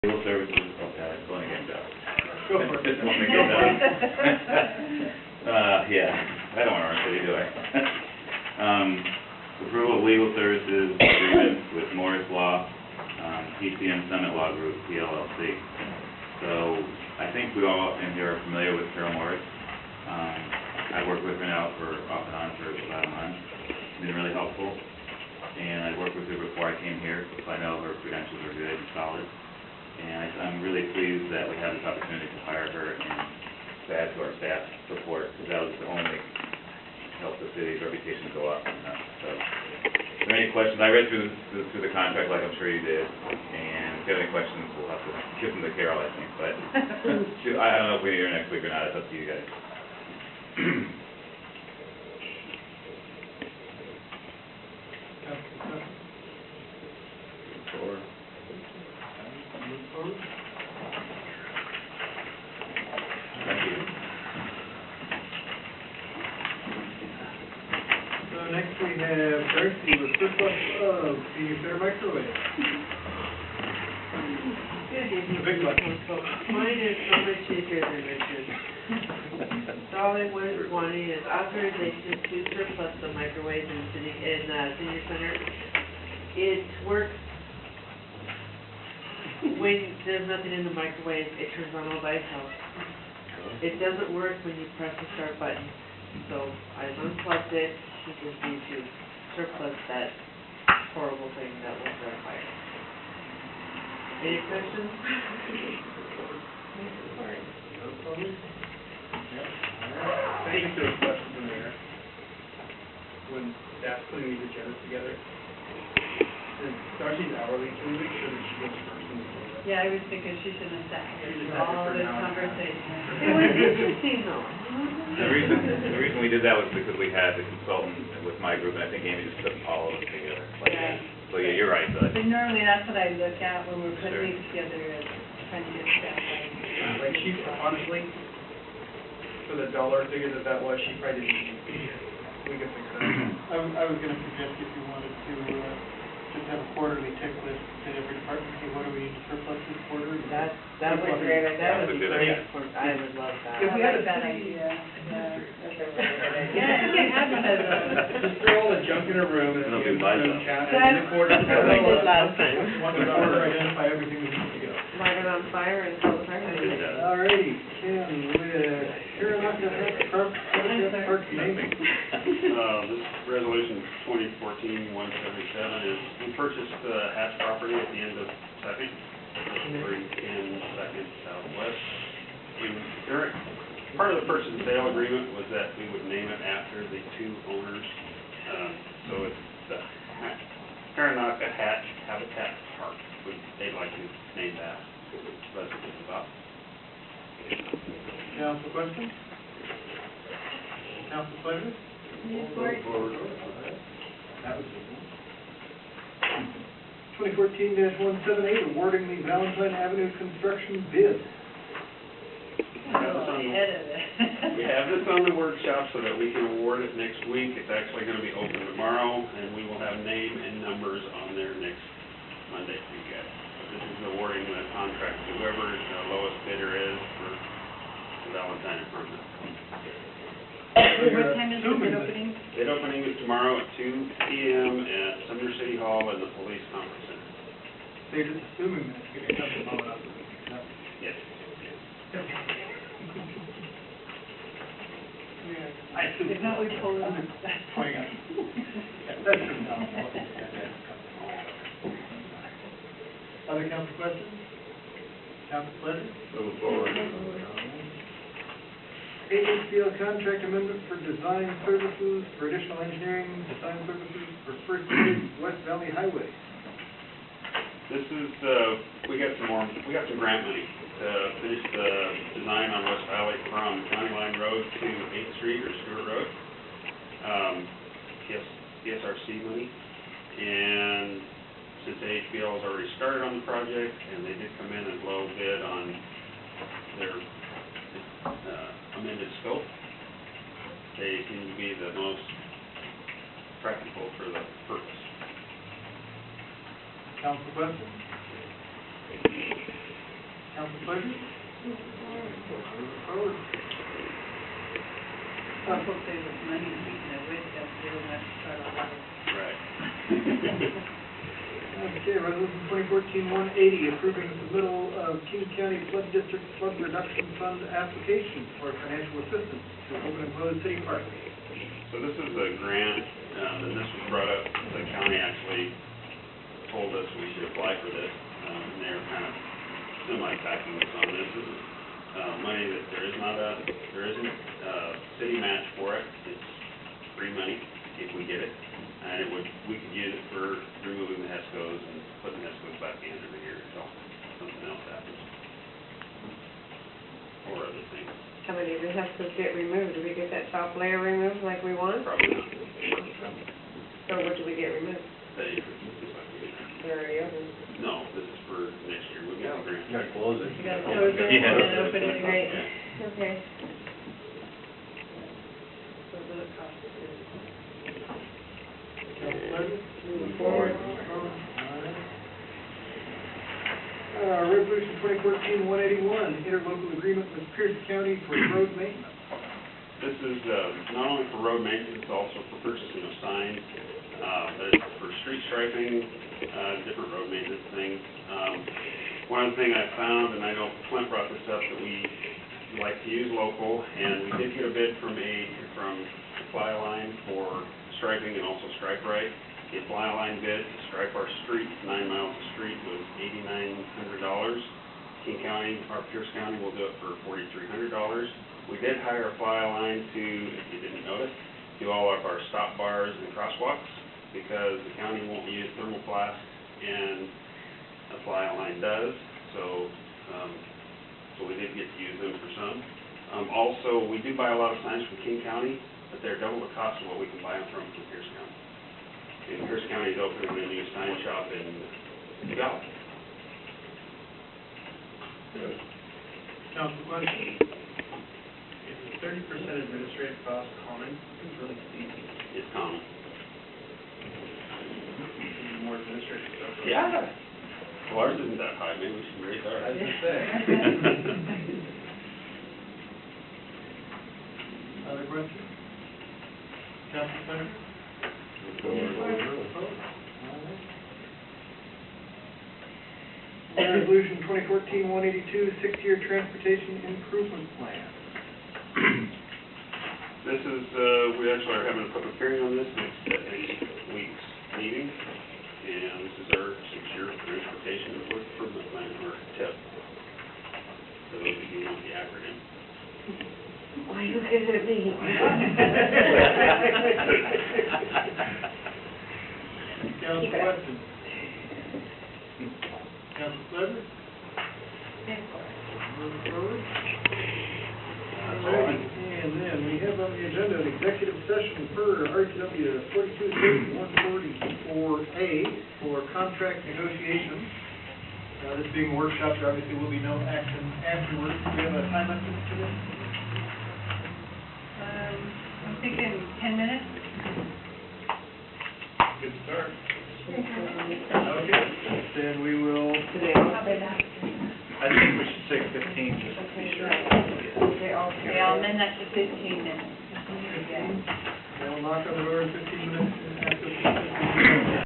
Legal services, okay, I'm going again, Joe. Go for it. Just want to get done. Yeah, I don't want to run city, do I? Approval of legal services agreement with Morris Law, P.C.S. Summit Law Group, PLLC. So, I think we all in here are familiar with Carol Morris. I've worked with her now for off and on for about a month. She's been really helpful. And I worked with her before I came here, so I know her credentials are good and solid. And I'm really pleased that we have this opportunity to hire her and to add to our staff support, because that was the only help the city's reputation go up. So, if there are any questions, I read through the contract like I'm sure you did, and if you have any questions, we'll have to give them to Carol, I think. But I don't know if we need her next week or not. It's up to you guys. Thank you. So next we have Darcy with surplus of the fair microwave. The big one. Mine is so much easier than Richard's. So all I was wanting is authorization to surplus the microwave in senior center. It works when there's nothing in the microwave, it turns on all by itself. It doesn't work when you press the start button. So I've unplugged it, we just need to surplus that horrible thing that was our fire. Any questions? I think there's questions in there. When staff's putting these agendas together, is Darcy's hourly 2 weeks, or did she go first? Yeah, I was thinking she should have sat here through all this conversation. It was interesting though. The reason we did that was because we had the consultant with my group, and I think Amy just put all of it together. Yeah. So yeah, you're right, but But normally that's what I look at when we're Sure. putting these together, is trying to get staff right. Like she, honestly, for the dollar figure that was, she probably didn't, we could fix that. I was gonna suggest if you wanted to, just have a quarterly tick list in every department, see what do we need to surplus this quarter? That would be great, that would be That's a good great, idea. I would love that. If we had a bad city- idea. Yeah, that's a really good idea. Yeah, you can advertise those. Just throw all the junk in a room and It'll then be lights some up. chat, and the quarter. That's what we did last time. Once a quarter, identify everything we need to go. Light it on fire and call the fire company. Alrighty, Ken, with Carolina Park naming. This resolution 2014-177 is, we purchased the Hatch property at the end of Second, 310 Second Southwest. Part of the purchase and sale agreement was that we would name it after the two owners. So it's the Taranaka Hatch Habitat Park. They'd like to name that. That's what it's about. Council questions? Council pleasure? That was it. 2014-178, awarding the Valentine Avenue construction bid. Ahead of it. We have this on the workshop so that we can award it next week. It's actually going to be open tomorrow, and we will have name and numbers on there next Monday for you guys. This is awarding the contract to whoever the lowest bidder is for the Valentine improvement. What time is the bid opening? Bid opening is tomorrow at 2 p.m. at Sumner City Hall in the Police Conference Center. So you're just assuming that it's going to come from all of us. Yes. I assume. If not, we pull it. Pointing out. Yeah, that's true. No. Other council questions? Council pleasure? move forward. HCL contract amendment for design services, for additional engineering, design services for First Phase West Valley Highway. This is, we got some grant money to finish the design on West Valley from County Line Road to 8th Street or Stewart Road. PSRC money. And since HBL has already started on the project, and they did come in as low bid on their amended scope, they seem to be the most practical for the purpose. Council questions? Council pleasure? Move forward. I hope there was money speaking of which, that we don't have to start all over. Right. Okay, resolution 2014-180, approving the submittal of King County Flood District Flood Reduction Fund application for financial assistance to open and close city parks. So this is a grant, and this was brought up, the county actually told us we should apply for this, and they're kind of semi-backing us on this. This is money that there isn't a city match for it. It's free money if we get it, and we could use it for removing the hescos and putting the hescos back in every year until something else happens, or other things. How many of the hescos get removed? Do we get that top layer removed like we want? Probably not. So what do we get removed? They, They're already open. no, this is for next year. We'll get a grant. You gotta close it. You gotta close it and then open it Right. again. Okay. So what it costs us is. Council pleasure? Move forward. Resolution 2014-181, interlocal agreement with Pierce County for road maintenance. This is not only for road maintenance, it's also for purchasing of signs, but it's for street striping, different road maintenance things. One of the things I found, and I know Clint brought this up, that we like to use local, and we did get a bid from Fly Line for striping and also Stripe Right. The Fly Line bid to stripe our street, 9 miles of street, was $8,900. King County, or Pierce County, will do it for $4,300. We did hire a Fly Line to, if you didn't notice, do all of our stop bars and crosswalks, because the county won't use thermoplast and a Fly Line does, so we did get to use them for some. Also, we do buy a lot of signs from King County, but they're double the cost of what we can buy them from Pierce County. And Pierce County is opening a new sign shop in Gallup. Council question? Is the 30% administrative cost common? It's really easy. It's common. More administrative stuff. Yeah. Well, ours isn't that high, maybe we should raise ours. I was gonna say. Other questions? Council pleasure? Resolution 2014-182, six-year transportation improvement plan. This is, we actually are having a public hearing on this next week's meeting, and this is our six-year transportation improvement plan, or TIP. For those of you who know the acronym. Why are you looking at me? Council Keep it. question? Council pleasure? Move forward. Alright, and then we have on the agenda an executive session per RTW 42-144A for contract negotiations. This being a workshop, there obviously will be no action afterwards. Do we have a time estimate for this? I'm thinking 10 minutes. Good start. Okay, then we will, Today, I'll say that. I think we should say 15, just to be sure. Okay, all Okay, I'll amend that to 15 minutes. we'll knock on the door in 15 minutes after.